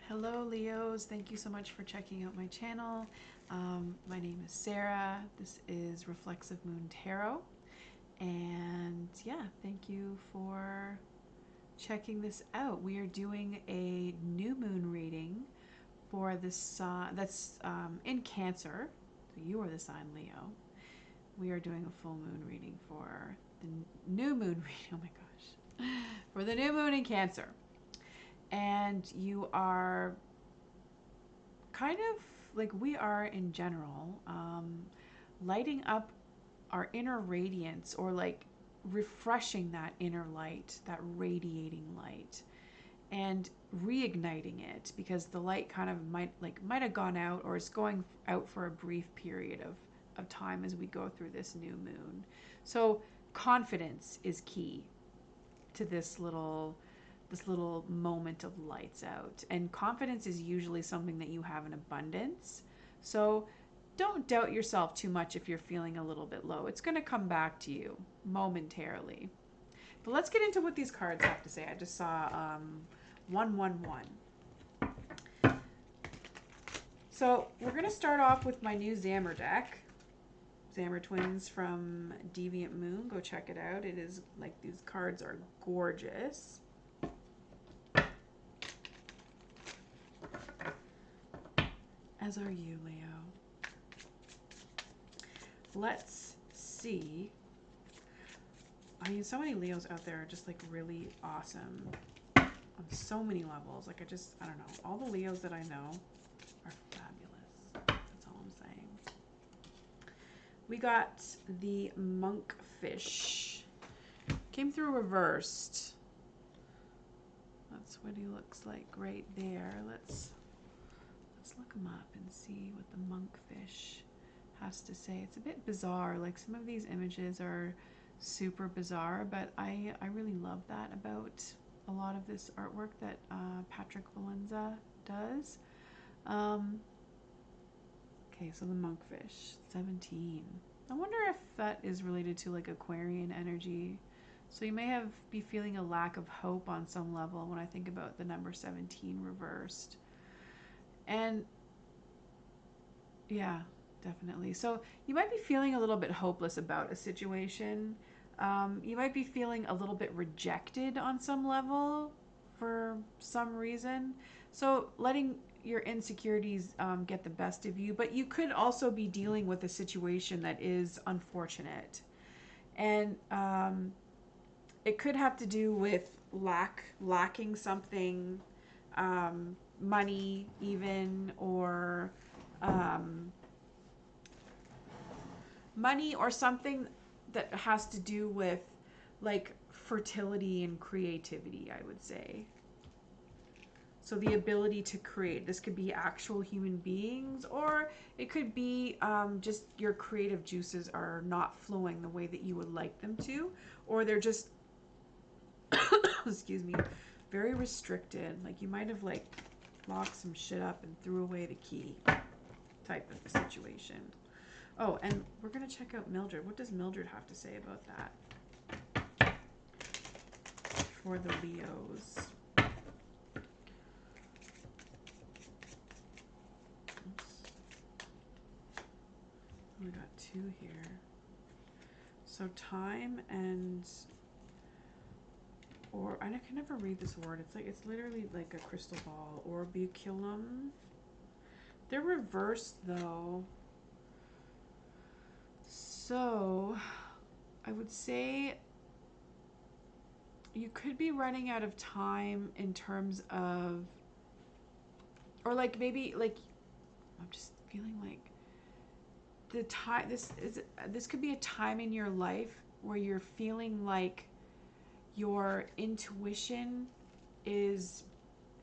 Hello Leos, thank you so much for checking out my channel. My name is Sarah. This is Reflexive Moon Tarot. And yeah, thank you for checking this out. We are doing a new moon reading for this sign that's in Cancer. So you are the sign Leo. We are doing a full moon reading for the new moon reading. Oh my gosh. For the new moon in Cancer. And you are kind of like we are in general, lighting up our inner radiance, or like refreshing that inner light, that radiating light, and reigniting it, because the light kind of might have gone out, or it's going out for a brief period of time as we go through this new moon. So confidence is key to this little moment of lights out. And confidence is usually something that you have in abundance. So don't doubt yourself too much if you're feeling a little bit low. It's going to come back to you momentarily. But let's get into what these cards have to say. I just saw 111. So we're going to start off with my new Xammer deck. Xammer Twins from Deviant Moon. Go check it out. It is like, these cards are gorgeous. As are you, Leo. Let's see. I mean, so many Leos out there are just like really awesome on so many levels. Like, I don't know. All the Leos that I know are fabulous. That's all I'm saying. We got the monkfish. Came through reversed. That's what he looks like right there. Let's look him up and see what the monkfish has to say. It's a bit bizarre. Like, some of these images are super bizarre, but I really love that about a lot of this artwork that Patrick Valenza does. Okay, so the monkfish, 17. I wonder if that is related to like Aquarian energy. So you may be feeling a lack of hope on some level when I think about the number 17 reversed. And yeah, definitely. So you might be feeling a little bit hopeless about a situation. You might be feeling a little bit rejected on some level for some reason. So letting your insecurities get the best of you, but you could also be dealing with a situation that is unfortunate. And it could have to do with lacking something, money even, or money or something that has to do with like fertility and creativity, I would say. So the ability to create. This could be actual human beings, or it could be just your creative juices are not flowing the way that you would like them to, or they're just, excuse me, very restricted. Like, you might have like locked some shit up and threw away the key type of a situation. Oh, and we're going to check out Mildred. What does Mildred have to say about that for the Leos? Oops. We got two here. So time and, or I can never read this word. It's literally like a crystal ball. Orbiculum. They're reversed though. So I would say you could be running out of time in terms of, or like maybe like, I'm just feeling like the time, this could be a time in your life where you're feeling like your intuition is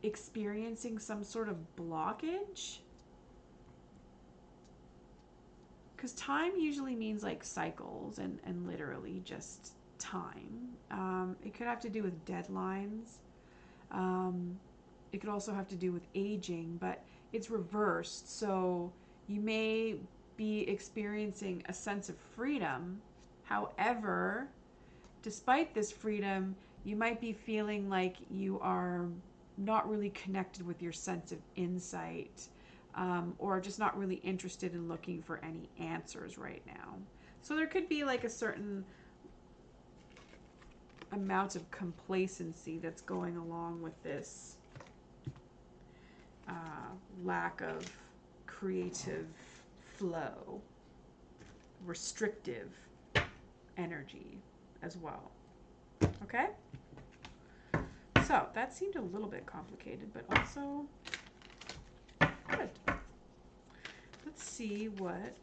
experiencing some sort of blockage. Because time usually means like cycles and literally just time. It could have to do with deadlines. It could also have to do with aging, but it's reversed. So you may be experiencing a sense of freedom. However, despite this freedom, you might be feeling like you are not really connected with your sense of insight, or just not really interested in looking for any answers right now. So there could be like a certain amount of complacency that's going along with this lack of creative flow, restrictive energy as well. Okay? So that seemed a little bit complicated, but also good. Let's see what,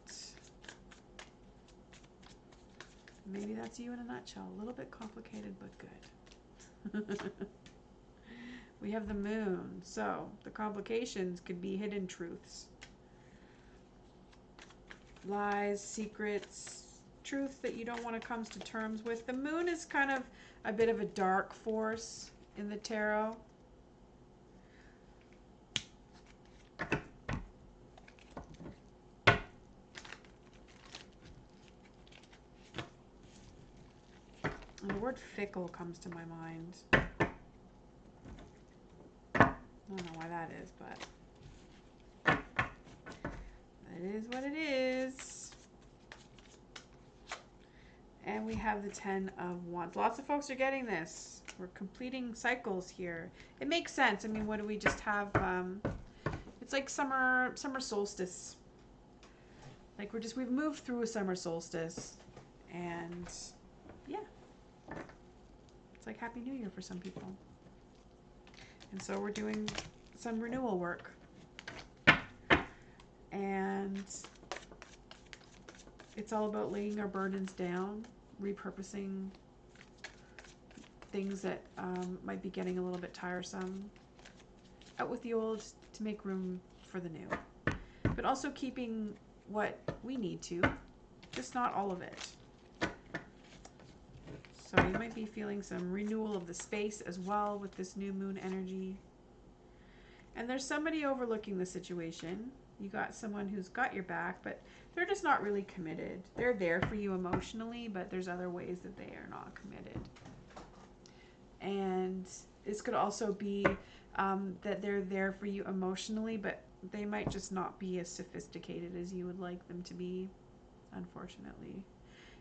maybe that's you in a nutshell. A little bit complicated, but good. We have the moon. So the complications could be hidden truths, lies, secrets, truth that you don't want to come to terms with. The moon is kind of a bit of a dark force in the tarot. And the word fickle comes to my mind. I don't know why that is, but it is what it is. And we have the 10 of Wands. Lots of folks are getting this. We're completing cycles here. It makes sense. I mean, what do we just have? It's like summer solstice. Like we've moved through a summer solstice, and yeah, it's like Happy New Year for some people. And so we're doing some renewal work, and it's all about laying our burdens down, repurposing things that might be getting a little bit tiresome, out with the old to make room for the new, but also keeping what we need to, just not all of it. So you might be feeling some renewal of the space as well with this new moon energy. And there's somebody overlooking the situation. You got someone who's got your back, but they're just not really committed. They're there for you emotionally, but there's other ways that they are not committed. And this could also be that they're there for you emotionally, but they might just not be as sophisticated as you would like them to be, unfortunately.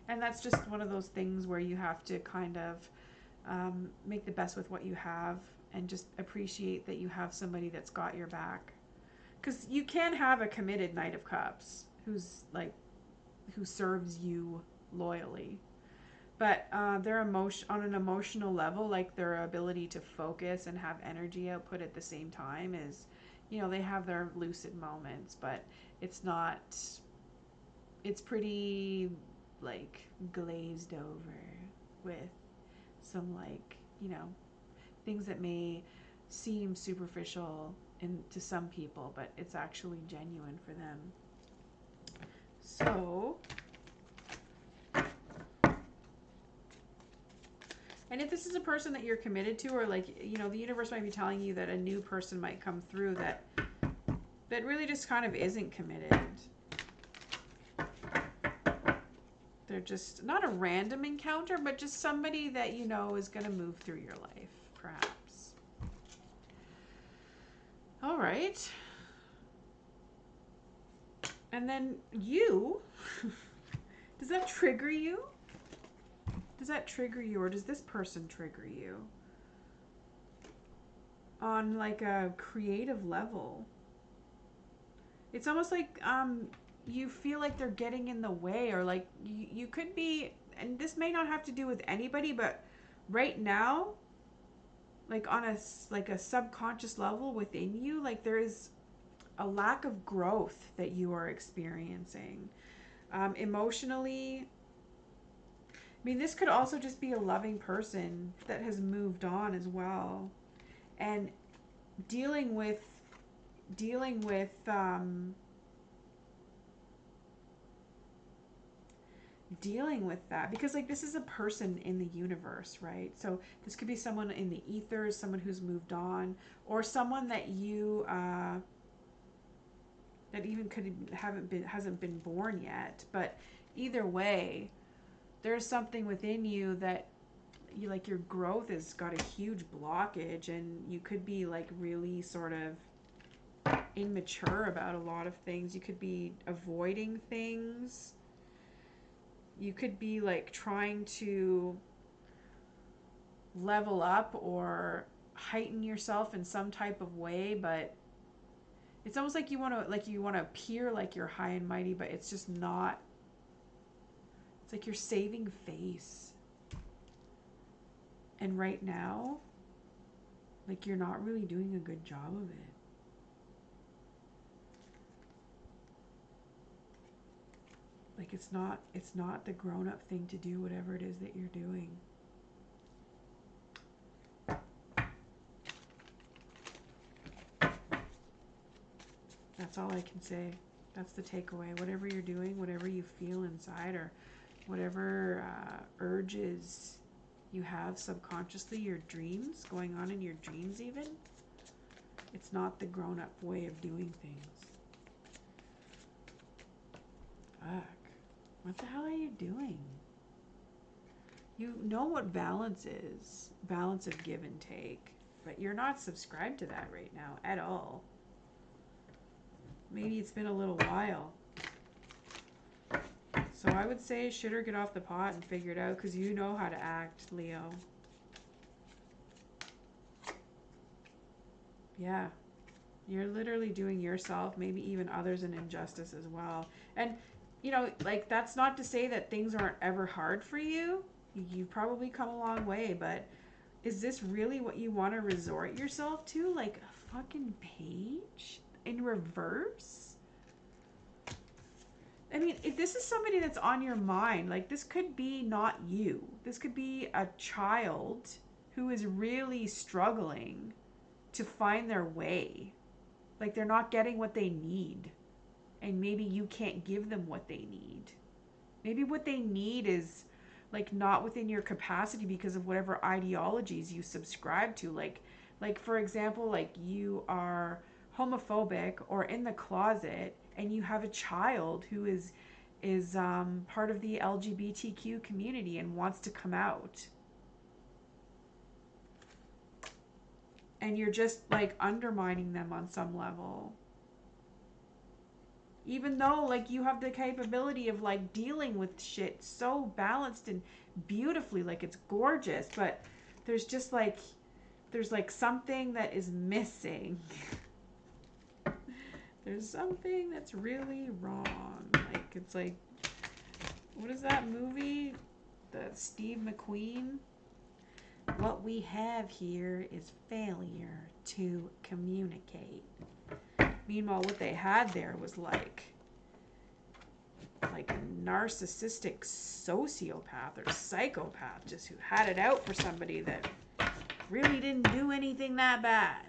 And that's just one of those things where you have to kind of make the best with what you have and just appreciate that you have somebody that's got your back. Because you can have a committed Knight of Cups who serves you loyally. But their emotion, on an emotional level, like their ability to focus and have energy output at the same time is, they have their lucid moments, but it's not, it's pretty like glazed over with some things that may seem superficial to some people, but it's actually genuine for them. So, and if this is a person that you're committed to, or the universe might be telling you that a new person might come through that really just kind of isn't committed. They're just not a random encounter, but just somebody that is going to move through your life, perhaps. All right. And then you, does that trigger you? Does that trigger you, or does this person trigger you? On like a creative level. It's almost like you feel like they're getting in the way, or like you could be, and this may not have to do with anybody, but right now, like on a subconscious level within you, like there is a lack of growth that you are experiencing emotionally. I mean, this could also just be a loving person that has moved on as well, and dealing with that, because like this is a person in the universe, right? So this could be someone in the ethers, someone who's moved on, or someone that you that even hasn't been born yet. But either way, there's something within you that like your growth has got a huge blockage, and you could be like really sort of immature about a lot of things. You could be avoiding things. You could be like trying to level up or heighten yourself in some type of way, but it's almost like you want to appear like you're high and mighty, but it's just not. It's like you're saving face. And right now, like you're not really doing a good job of it. Like it's not the grown-up thing to do whatever it is that you're doing. That's all I can say. That's the takeaway. Whatever you're doing, whatever you feel inside, or whatever urges you have subconsciously, your dreams, going on in your dreams even, it's not the grown-up way of doing things. Fuck. What the hell are you doing? You know what balance is. Balance of give and take. But you're not subscribed to that right now at all. Maybe it's been a little while. So I would say shit or get off the pot and figure it out, because you know how to act, Leo. Yeah. You're literally doing yourself, maybe even others, an injustice as well. And, you know, like, that's not to say that things aren't ever hard for you. You've probably come a long way, but is this really what you want to resort yourself to? Like a fucking page in reverse? I mean, if this is somebody that's on your mind, like this could be not you. This could be a child who is really struggling to find their way. Like they're not getting what they need. And maybe you can't give them what they need. Maybe what they need is like not within your capacity because of whatever ideologies you subscribe to. Like for example, like you are homophobic or in the closet, and you have a child who is part of the LGBTQ community and wants to come out. And you're just like undermining them on some level. Even though like you have the capability of like dealing with shit so balanced and beautifully, like it's gorgeous, but there's just like, there's like something that is missing. There's something that's really wrong. Like it's like, what is that movie? The Steve McQueen? What we have here is failure to communicate. Meanwhile, what they had there was like a narcissistic sociopath or psychopath just who had it out for somebody that really didn't do anything that bad.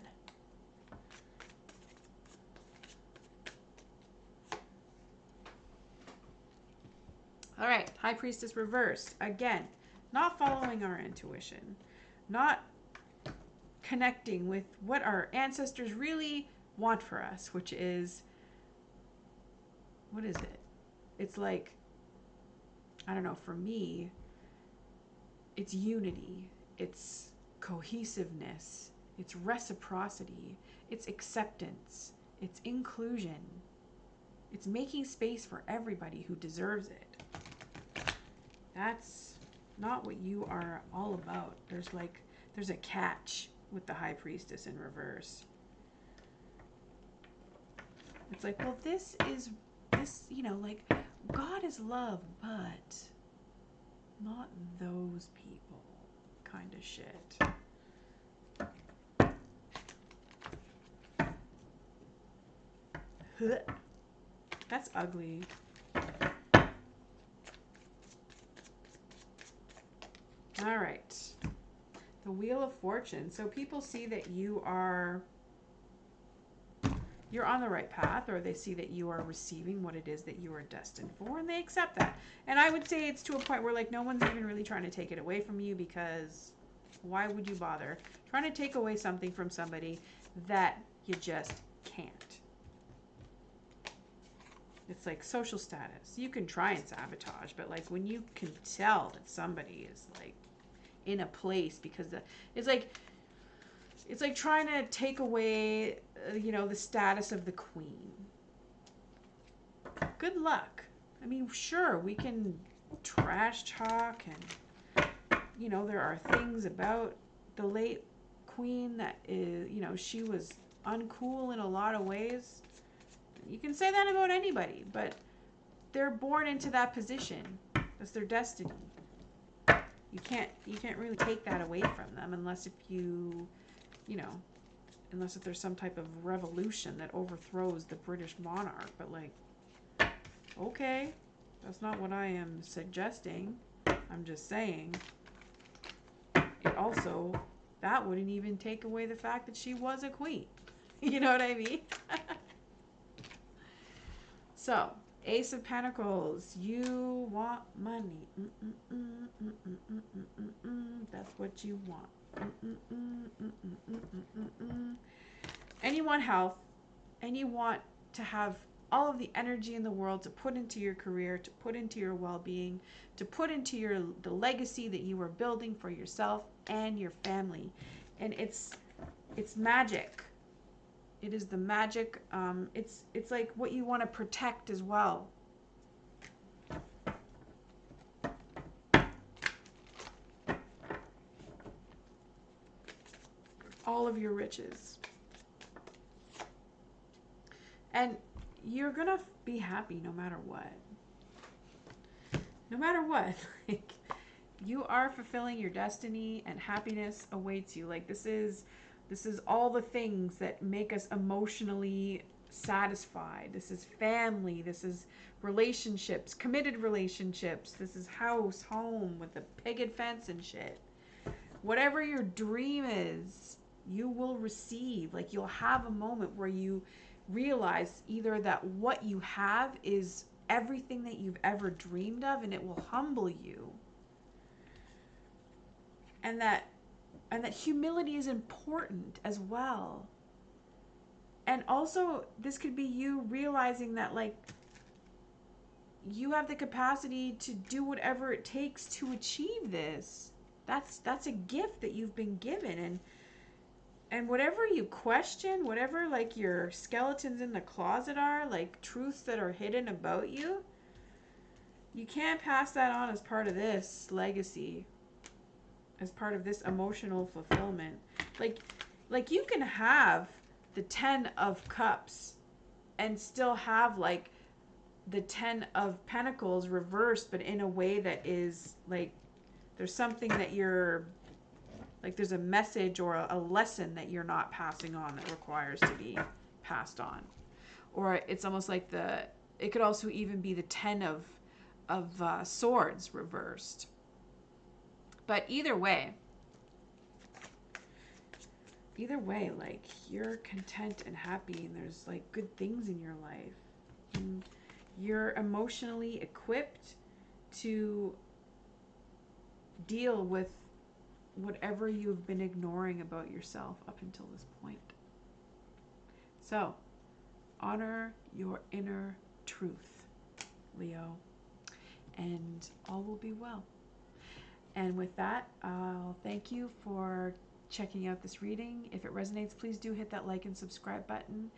All right, High Priestess reversed. Again, not following our intuition, not connecting with what our ancestors really want for us, which is, what is it? It's like, I don't know, for me, it's unity, it's cohesiveness, it's reciprocity, it's acceptance, it's inclusion, it's making space for everybody who deserves it. That's not what you are all about. There's a catch with the High Priestess in reverse. It's like, well, this, you know, like, God is love, but not those people kind of shit. That's ugly. All right. The Wheel of Fortune. So people see that you're on the right path, or they see that you are receiving what it is that you are destined for, and they accept that. And I would say it's to a point where like no one's even really trying to take it away from you, because why would you bother trying to take away something from somebody that you just can't? It's like social status. You can try and sabotage, but like when you can tell that somebody is like in a place, because it's like trying to take away, the status of the queen. Good luck. I mean, sure, we can trash talk, and there are things about the late queen that is, she was uncool in a lot of ways. You can say that about anybody, but they're born into that position. That's their destiny. You can't really take that away from them unless if unless if there's some type of revolution that overthrows the British monarch. But like, okay, that's not what I am suggesting. I'm just saying it also, that wouldn't even take away the fact that she was a queen. You know what I mean? So, Ace of Pentacles, you want money. That's what you want. And you want health, and you want to have all of the energy in the world to put into your career, to put into your well-being, to put into the legacy that you are building for yourself and your family. And it's magic. It is the magic. It's like what you want to protect as well. All of your riches. And you're going to be happy no matter what. No matter what. Like, you are fulfilling your destiny, and happiness awaits you. Like, this is all the things that make us emotionally satisfied. This is family. This is relationships, committed relationships. This is house, home with a picket fence and shit. Whatever your dream is, you will receive. Like, you'll have a moment where you realize either that what you have is everything that you've ever dreamed of, and it will humble you. And that humility is important as well. And also, this could be you realizing that, like, you have the capacity to do whatever it takes to achieve this. That's a gift that you've been given. And whatever you question, whatever, like, your skeletons in the closet are, like truths that are hidden about you, you can't pass that on as part of this legacy, as part of this emotional fulfillment. Like you can have the 10 of Cups and still have, like, the 10 of Pentacles reversed, but in a way that is, like, there's something that you're, like, there's a message or a lesson that you're not passing on that requires to be passed on. Or it's almost like it could also even be the 10 of Swords reversed. But either way, like, you're content and happy, and there's, like, good things in your life. And you're emotionally equipped to deal with whatever you've been ignoring about yourself up until this point. So, honor your inner truth, Leo, and all will be well. And with that, I'll thank you for checking out this reading. If it resonates, please do hit that like and subscribe button,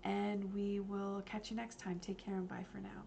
and we will catch you next time. Take care and bye for now.